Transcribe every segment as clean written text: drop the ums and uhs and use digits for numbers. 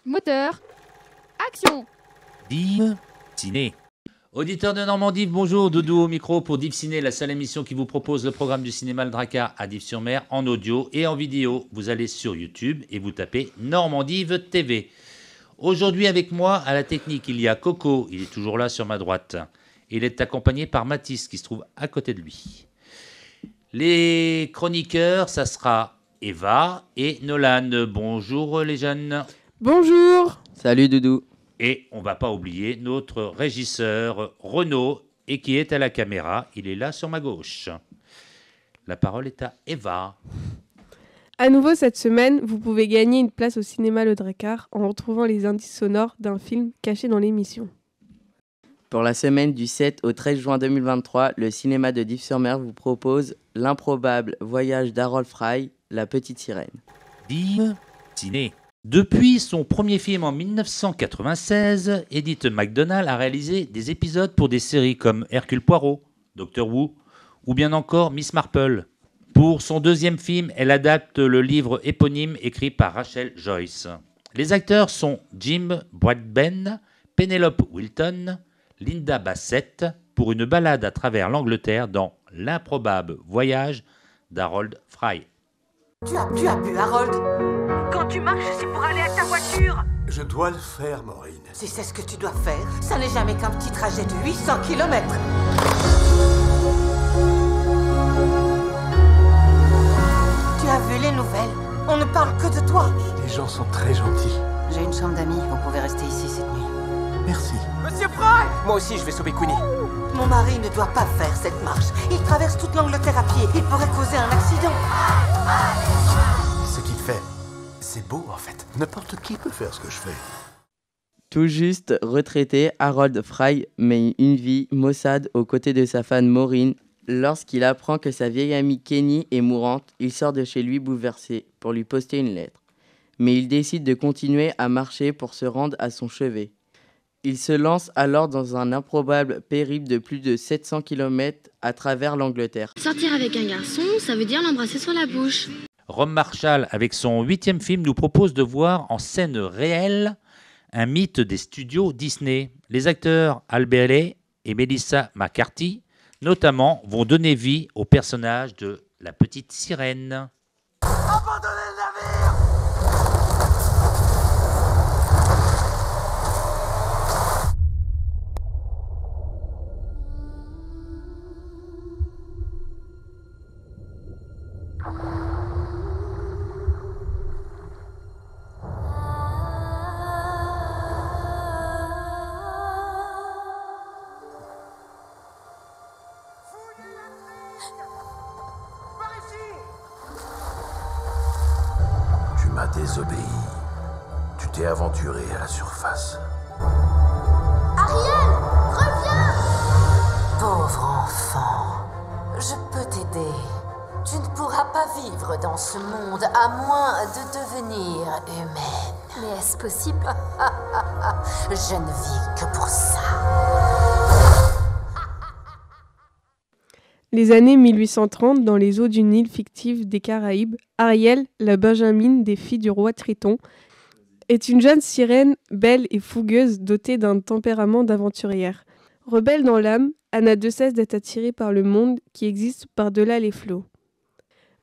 Moteur. Action. Div Ciné. Auditeurs de Normandie, bonjour, Doudou au micro pour Div Ciné, la seule émission qui vous propose le programme du cinéma Le Drakkar à Dives-sur-Mer en audio et en vidéo. Vous allez sur YouTube et vous tapez Normandive TV. Aujourd'hui avec moi à la technique, il y a Coco, il est toujours là sur ma droite. Il est accompagné par Mathis qui se trouve à côté de lui. Les chroniqueurs, ça sera Eva et Nolan. Bonjour les jeunes. Bonjour. Salut Doudou. Et on ne va pas oublier notre régisseur Renaud, et qui est à la caméra. Il est là sur ma gauche. La parole est à Eva. À nouveau cette semaine, vous pouvez gagner une place au cinéma Le Drakkar en retrouvant les indices sonores d'un film caché dans l'émission. Pour la semaine du 7 au 13 juin 2023, le cinéma de Dives-sur-Mer vous propose l'improbable voyage d'Harold Fry, La Petite Sirène. Div Ciné. Depuis son premier film en 1996, Edith McDonald a réalisé des épisodes pour des séries comme Hercule Poirot, Doctor Who ou bien encore Miss Marple. Pour son deuxième film, elle adapte le livre éponyme écrit par Rachel Joyce. Les acteurs sont Jim Broadbent, Penelope Wilton, Linda Bassett pour une balade à travers l'Angleterre dans l'improbable voyage d'Harold Fry. Tu as bu, Harold? Quand tu marches, c'est pour aller à ta voiture. Je dois le faire, Maureen. Si c'est ce que tu dois faire, ça n'est jamais qu'un petit trajet de 800 km. Tu as vu les nouvelles? On ne parle que de toi. Les gens sont très gentils. J'ai une chambre d'amis, vous pouvez rester ici cette nuit. Merci. Monsieur Fry! Moi aussi, je vais sauver Queenie. Mon mari ne doit pas faire cette marche. Il traverse toute l'Angleterre à pied. Il pourrait causer un accident. Ce qu'il fait, c'est beau en fait. N'importe qui peut faire ce que je fais. Tout juste retraité, Harold Fry mène une vie maussade aux côtés de sa femme Maureen. Lorsqu'il apprend que sa vieille amie Kenny est mourante, il sort de chez lui bouleversé pour lui poster une lettre. Mais il décide de continuer à marcher pour se rendre à son chevet. Il se lance alors dans un improbable périple de plus de 700 km à travers l'Angleterre. Sortir avec un garçon, ça veut dire l'embrasser sur la bouche. Rom Marshall, avec son 8e film, nous propose de voir en scène réelle un mythe des studios Disney. Les acteurs Albert Lee et Melissa McCarthy, notamment, vont donner vie au personnage de la petite sirène. Abandonnez le navire! Tu m'as désobéi. Tu t'es aventuré à la surface. Ariel, reviens! Pauvre enfant, je peux t'aider. Tu ne pourras pas vivre dans ce monde à moins de devenir humaine. Mais est-ce possible? Je ne vis que pour ça. Les années 1830, dans les eaux d'une île fictive des Caraïbes, Ariel, la Benjamine des filles du roi Triton, est une jeune sirène belle et fougueuse dotée d'un tempérament d'aventurière. Rebelle dans l'âme, elle n'a de cesse d'être attirée par le monde qui existe par-delà les flots.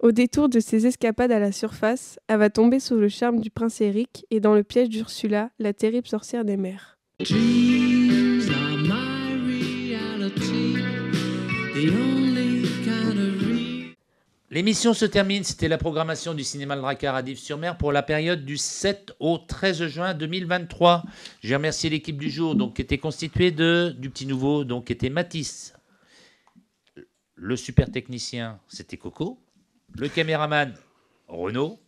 Au détour de ses escapades à la surface, elle va tomber sous le charme du prince Eric et dans le piège d'Ursula, la terrible sorcière des mers. L'émission se termine, c'était la programmation du cinéma Le Drakkar à Dives-sur-Mer pour la période du 7 au 13 juin 2023. J'ai remercié l'équipe du jour donc, qui était constituée du petit nouveau, donc, qui était Mathis. Le super technicien, c'était Coco. Le caméraman, Renaud.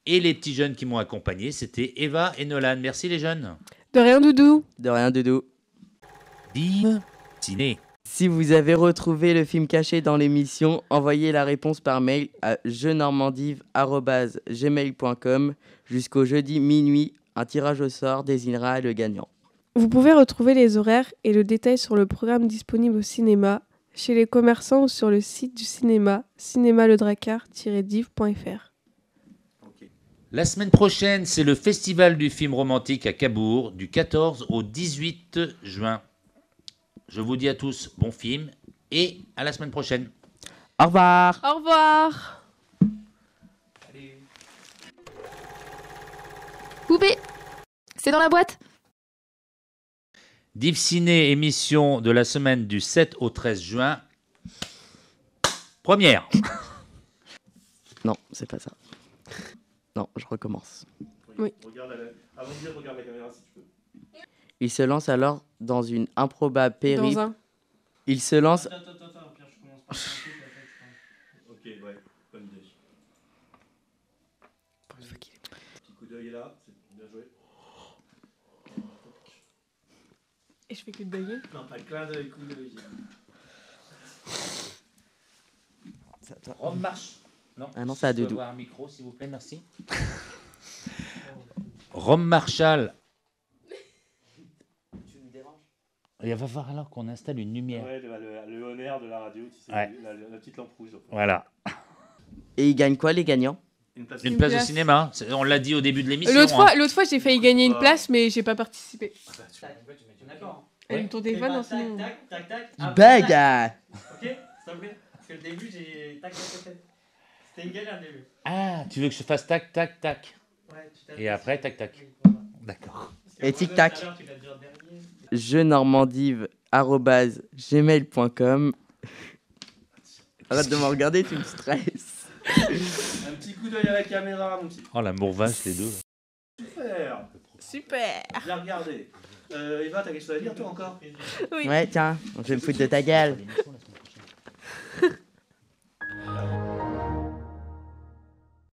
Et les petits jeunes qui m'ont accompagné, c'était Eva et Nolan. Merci les jeunes. De rien, Doudou. De rien, Doudou. Div Ciné. Si vous avez retrouvé le film caché dans l'émission, envoyez la réponse par mail à jeuxnormandive@gmail.com jusqu'au jeudi minuit. Un tirage au sort désignera le gagnant. Vous pouvez retrouver les horaires et le détail sur le programme disponible au cinéma, chez les commerçants ou sur le site du cinéma, cinémaledrakkar-div.fr. La semaine prochaine, c'est le Festival du film romantique à Cabourg, du 14 au 18 juin. Je vous dis à tous bon film et à la semaine prochaine. Au revoir. Au revoir. Poupée, c'est dans la boîte. Div Ciné, émission de la semaine du 7 au 13 juin. Première. Non, c'est pas ça. Non, je recommence. Oui. Avant de dire, regarde la caméra si tu peux. Il se lance alors dans une improbable périple. Dans un. Il se lance. Attends, Pierre, je commence par un Ok, ouais, bonne idée. Petit coup d'œil est là, c'est bien joué. Et je fais que de bailler. Non, pas le clin d'œil, coup d'œil. Rome marche. Non. Ah non, c'est à Je peux Doudou. avoir un micro, s'il vous plaît, merci. Rome Marshall. Tu me déranges. Il va falloir alors qu'on installe une lumière. Ouais, le honneur de la radio, tu sais, Ouais. la petite lampe rouge. Voilà. Et ils gagnent quoi, les gagnants? Une place au place. cinéma. On l'a dit au début de l'émission. L'autre fois, j'ai failli gagner une place, mais j'ai pas participé. D'accord. Elle ton téléphone en ce moment. Tac, tac. Il bug hein. Ok, s'il te plaît. Parce que le début, j'ai. Tac, tac, tac. C'était une galère le début. Ah, tu veux que je fasse tac, tac, tac. Ouais, Et après, tac, tac. D'accord. Et tic-tac. jeuxnormandive@gmail.com. Arrête de me regarder, tu me stresses. Un petit coup d'œil à la caméra, mon petit. Oh, l'amour vache, les deux. Super. Super. Bien regardé. Eva, t'as quelque chose à dire, toi, encore? Oui. Ouais, tiens, je vais me foutre de ta gueule.